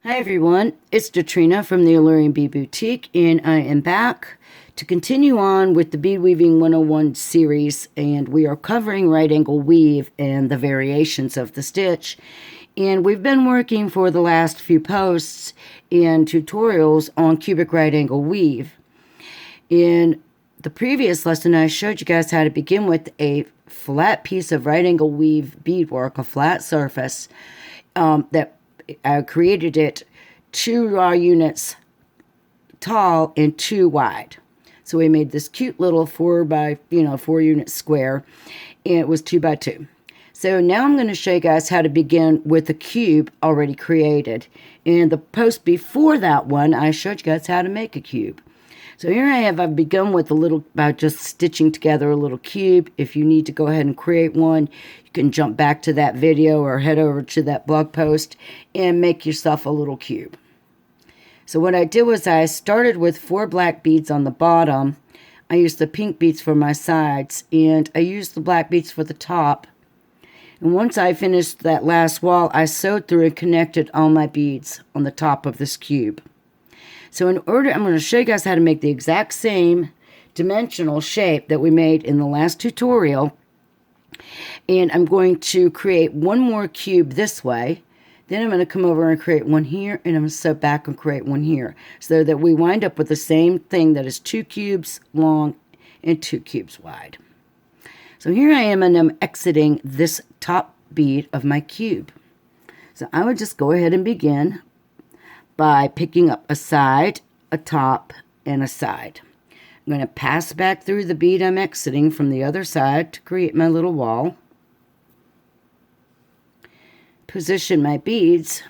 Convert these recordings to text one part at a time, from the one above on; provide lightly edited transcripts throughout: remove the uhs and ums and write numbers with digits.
Hi everyone, it's Datrina from the Alluring Bead Boutique, and I am back to continue on with the Bead Weaving 101 series, and we are covering right angle weave and the variations of the stitch. And we've been working for the last few posts and tutorials on cubic right angle weave. In the previous lesson, I showed you guys how to begin with a flat piece of right angle weave beadwork, a flat surface that I created it 2 raw units tall and 2 wide. So we made this cute little 4 unit square, and it was 2 by 2. So now I'm going to show you guys how to begin with a cube already created. In the post before that one, I showed you guys how to make a cube. So here I've begun with by just stitching together a little cube. If you need to go ahead and create one, you can jump back to that video or head over to that blog post and make yourself a little cube. So what I did was I started with 4 black beads on the bottom. I used the pink beads for my sides, and I used the black beads for the top. And once I finished that last wall, I sewed through and connected all my beads on the top of this cube. So I'm going to show you guys how to make the exact same dimensional shape that we made in the last tutorial. And I'm going to create one more cube this way. Then I'm going to come over and create one here, and I'm going to sew back and create one here, so that we wind up with the same thing that is 2 cubes long and 2 cubes wide. So here I am, and I'm exiting this top bead of my cube. So I would just go ahead and begin by picking up a side, a top, and a side. I'm going to pass back through the bead I'm exiting from the other side to create my little wall. Position my beads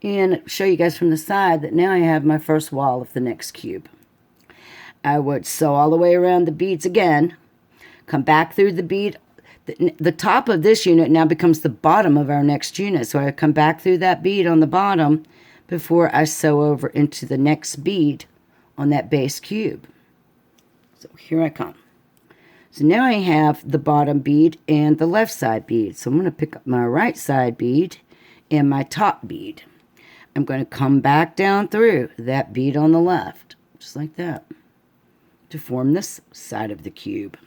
and show you guys from the side that now I have my first wall of the next cube. I would sew all the way around the beads again, come back through the bead. The top of this unit now becomes the bottom of our next unit. So I come back through that bead on the bottom before I sew over into the next bead on that base cube. So here I come. So now I have the bottom bead and the left side bead. So I'm going to pick up my right side bead and my top bead. I'm going to come back down through that bead on the left, just like that, to form this side of the cube.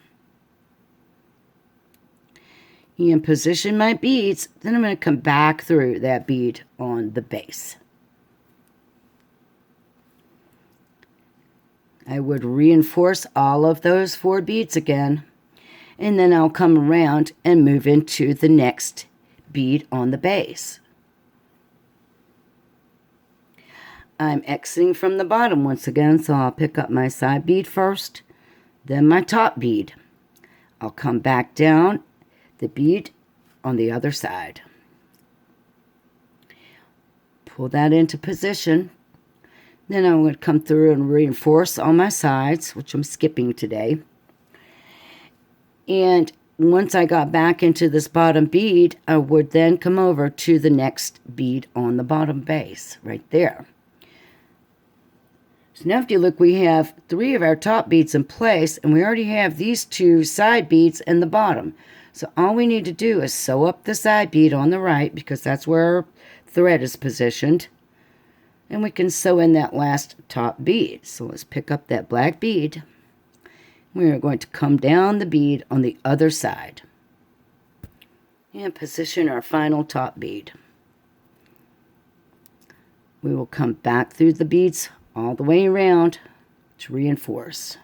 And position my beads, then I'm going to come back through that bead on the base. I would reinforce all of those 4 beads again, and then I'll come around and move into the next bead on the base. I'm exiting from the bottom once again, so I'll pick up my side bead first, then my top bead. I'll come back down the bead on the other side. Pull that into position. Then I'm going to come through and reinforce on my sides, which I'm skipping today. And once I got back into this bottom bead, I would then come over to the next bead on the bottom base, right there. So now if you look, we have 3 of our top beads in place, and we already have these 2 side beads in the bottom. So all we need to do is sew up the side bead on the right, because that's where our thread is positioned. And we can sew in that last top bead. So let's pick up that black bead. We are going to come down the bead on the other side and position our final top bead. We will come back through the beads all the way around to reinforce.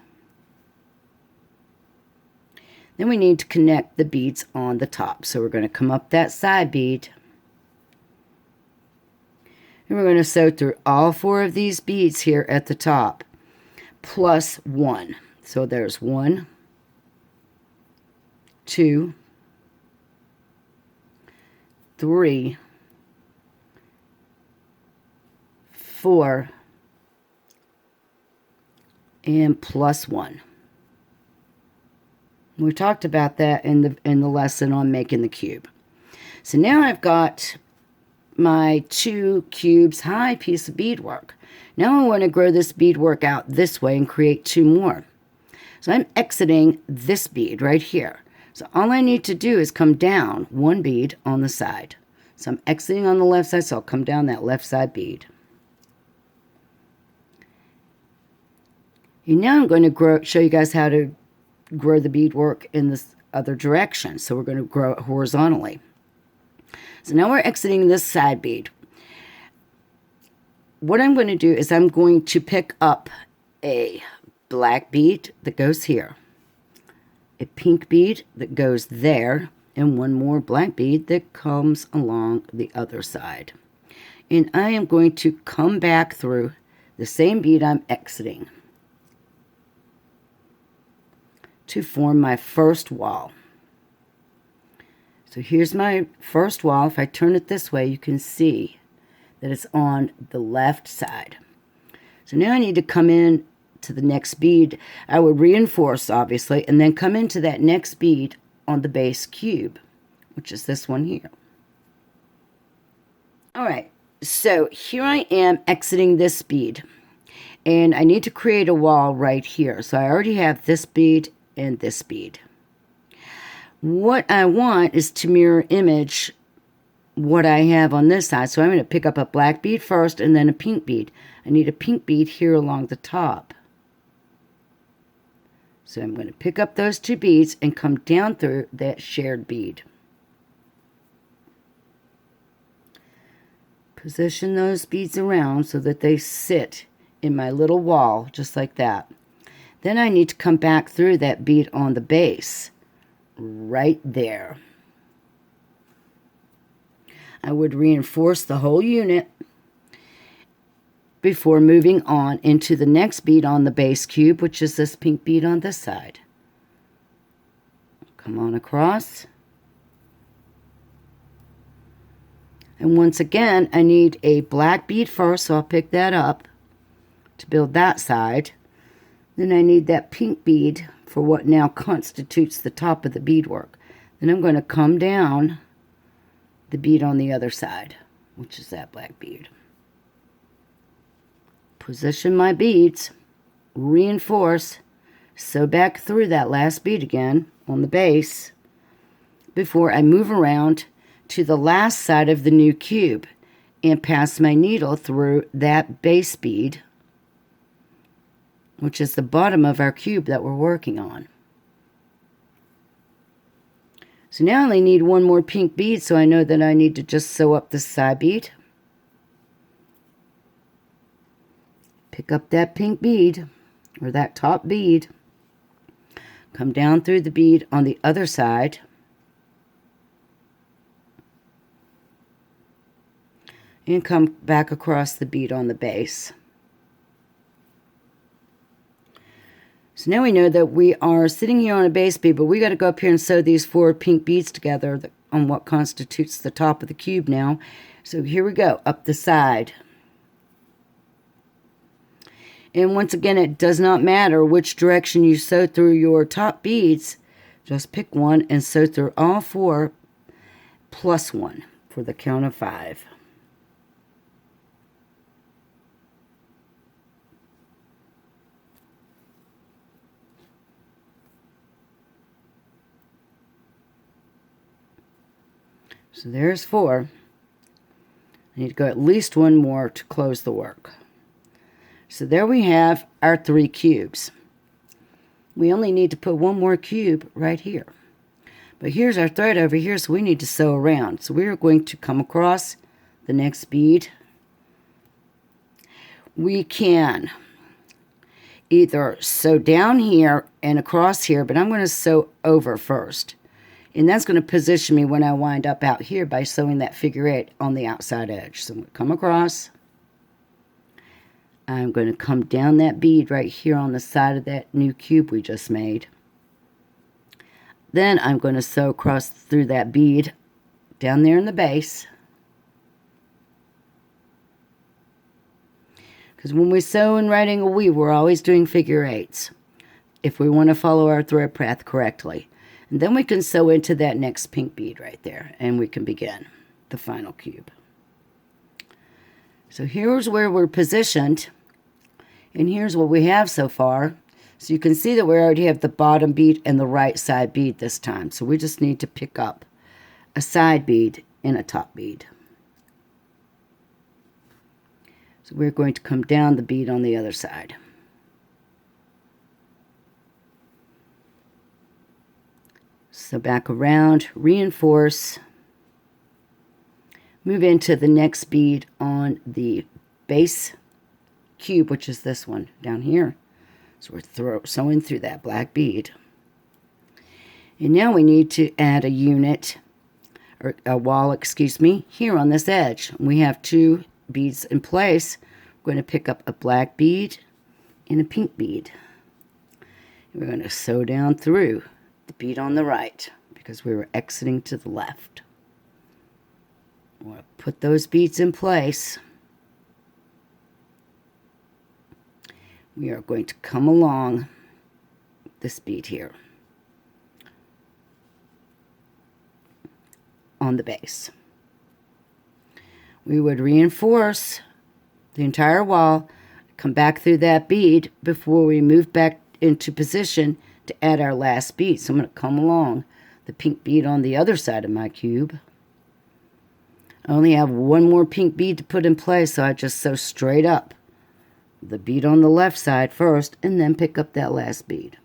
Then we need to connect the beads on the top. So we're going to come up that side bead. And we're going to sew through all 4 of these beads here at the top, plus 1. So there's 1, 2, 3, 4, and plus 1. We talked about that in the lesson on making the cube. So now I've got my 2 cubes high piece of beadwork. Now I want to grow this beadwork out this way and create 2 more. So I'm exiting this bead right here. So all I need to do is come down 1 bead on the side. So I'm exiting on the left side, so I'll come down that left side bead. And now I'm going to show you guys how to grow the beadwork in this other direction. So we're going to grow it horizontally. So now we're exiting this side bead. What I'm going to do is I'm going to pick up a black bead that goes here, a pink bead that goes there, and one more black bead that comes along the other side. And I am going to come back through the same bead I'm exiting to form my first wall. So here's my first wall. If I turn it this way, you can see that it's on the left side. So now I need to come in to the next bead. I would reinforce, obviously, and then come into that next bead on the base cube, which is this one here. All right, so here I am exiting this bead, and I need to create a wall right here. So I already have this bead and this bead. What I want is to mirror image what I have on this side. So I'm going to pick up a black bead first and then a pink bead. I need a pink bead here along the top. So I'm going to pick up those two beads and come down through that shared bead. Position those beads around so that they sit in my little wall, just like that. Then I need to come back through that bead on the base, right there. I would reinforce the whole unit before moving on into the next bead on the base cube, which is this pink bead on this side. Come on across. And once again, I need a black bead first, so I'll pick that up to build that side. Then I need that pink bead for what now constitutes the top of the beadwork. Then I'm going to come down the bead on the other side, which is that black bead. Position my beads, reinforce, sew back through that last bead again on the base before I move around to the last side of the new cube and pass my needle through that base bead, which is the bottom of our cube that we're working on. So now I only need one more pink bead, so I know that I need to just sew up this side bead. Pick up that pink bead, or that top bead. Come down through the bead on the other side. And come back across the bead on the base. So now we know that we are sitting here on a base bead, but we got to go up here and sew these 4 pink beads together on what constitutes the top of the cube now. So here we go, up the side. And once again, it does not matter which direction you sew through your top beads. Just pick one and sew through all 4 plus 1 for the count of 5. So there's 4. I need to go at least one more to close the work. So there we have our 3 cubes. We only need to put one more cube right here. But here's our thread over here, so we need to sew around. So we're going to come across the next bead. We can either sew down here and across here, but I'm going to sew over first. And that's going to position me when I wind up out here by sewing that figure 8 on the outside edge. So I'm going to come across. I'm going to come down that bead right here on the side of that new cube we just made. Then I'm going to sew across through that bead down there in the base. Because when we sew in right angle weave, we're always doing figure 8s if we want to follow our thread path correctly. And then we can sew into that next pink bead right there, and we can begin the final cube. So here's where we're positioned, and here's what we have so far. So you can see that we already have the bottom bead and the right side bead this time. So we just need to pick up a side bead and a top bead. So we're going to come down the bead on the other side. So back around, reinforce, move into the next bead on the base cube, which is this one down here. So we're sewing through that black bead. And now we need to add a unit, or a wall, excuse me, here on this edge. We have 2 beads in place. We're going to pick up a black bead and a pink bead. We're going to sew down through the bead on the right because we were exiting to the left. We'll put those beads in place. We are going to come along this bead here on the base. We would reinforce the entire wall, come back through that bead before we move back into position to add our last bead. So I'm going to come along the pink bead on the other side of my cube. I only have 1 more pink bead to put in place, so I just sew straight up the bead on the left side first and then pick up that last bead.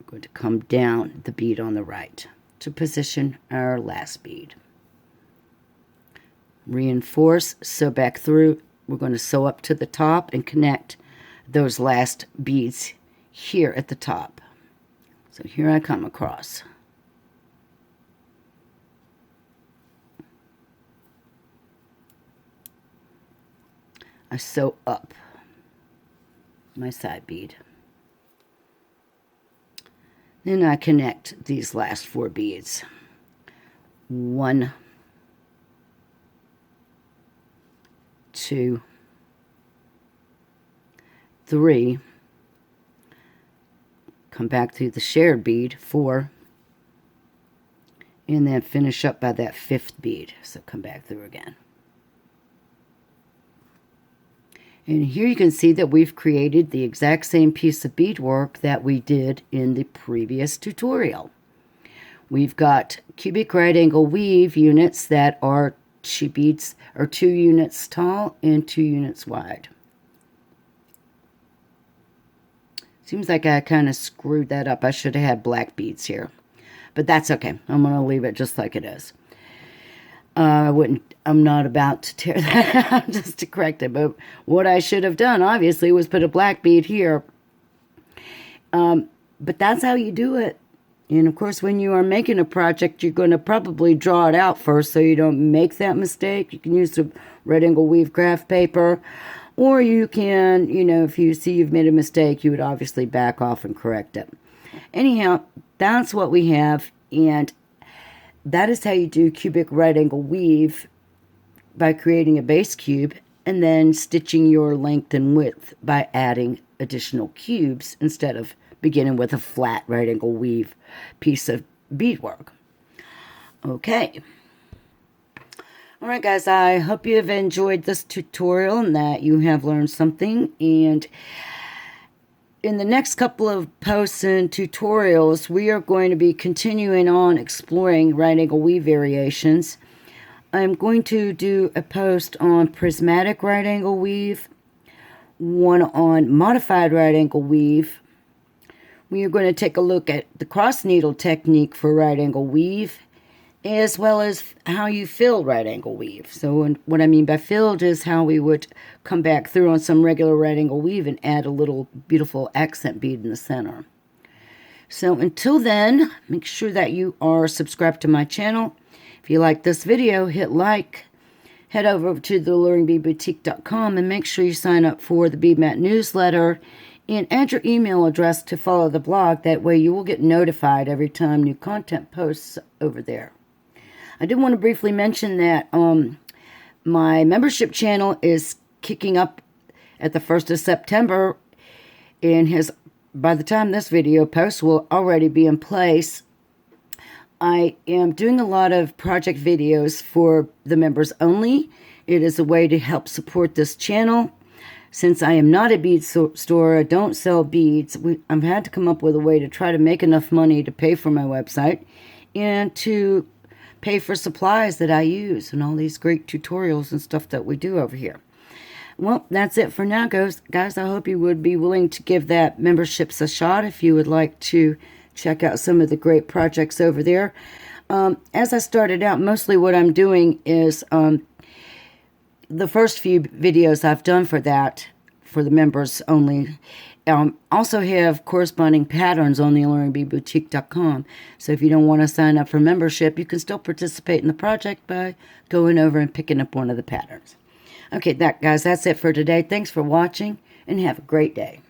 We're going to come down the bead on the right to position our last bead. Reinforce, sew back through. We're going to sew up to the top and connect those last beads here at the top. So here I come across. I sew up my side bead. Then I connect these last 4 beads. 1, 2, 3, come back through the shared bead, 4, and then finish up by that 5th bead. So come back through again. And here you can see that we've created the exact same piece of beadwork that we did in the previous tutorial. We've got cubic right angle weave units that are 2 beads or 2 units tall and 2 units wide. Seems like I kind of screwed that up. I should have had black beads here, but that's okay. I'm going to leave it just like it is. I'm not about to tear that out just to correct it, but what I should have done, obviously, was put a black bead here. But that's how you do it. And, of course, when you are making a project, you're going to probably draw it out first so you don't make that mistake. You can use the right angle weave craft paper, or you can, you know, if you see you've made a mistake, you would obviously back off and correct it. Anyhow, that's what we have, and that is how you do cubic right angle weave, by creating a base cube and then stitching your length and width by adding additional cubes instead of beginning with a flat right angle weave piece of beadwork. Okay. All right, guys, I hope you have enjoyed this tutorial and that you have learned something. And in the next couple of posts and tutorials, we are going to be continuing on exploring right angle weave variations. I'm going to do a post on prismatic right angle weave, one on modified right angle weave. We are going to take a look at the cross needle technique for right angle weave, as well as how you fill right angle weave. So what I mean by filled is how we would come back through on some regular right angle weave and add a little beautiful accent bead in the center. So until then, make sure that you are subscribed to my channel. If you like this video, hit like, head over to the alluringbeadboutique.com and make sure you sign up for the Bead Mat newsletter and add your email address to follow the blog. That way you will get notified every time new content posts over there. I did want to briefly mention that my membership channel is kicking up at the 1st of September, and by the time this video posts will already be in place. I am doing a lot of project videos for the members only. It is a way to help support this channel. Since I am not a bead store, I don't sell beads, I've had to come up with a way to try to make enough money to pay for my website and to pay for supplies that I use and all these great tutorials and stuff that we do over here. Well, that's it for now, guys. I hope you would be willing to give that memberships a shot if you would like to check out some of the great projects over there. As I started out, mostly what I'm doing is the first few videos I've done for that, for the members only, also have corresponding patterns on the alluringboutique.com. So if you don't want to sign up for membership, you can still participate in the project by going over and picking up one of the patterns. Okay, guys, that's it for today. Thanks for watching, and have a great day.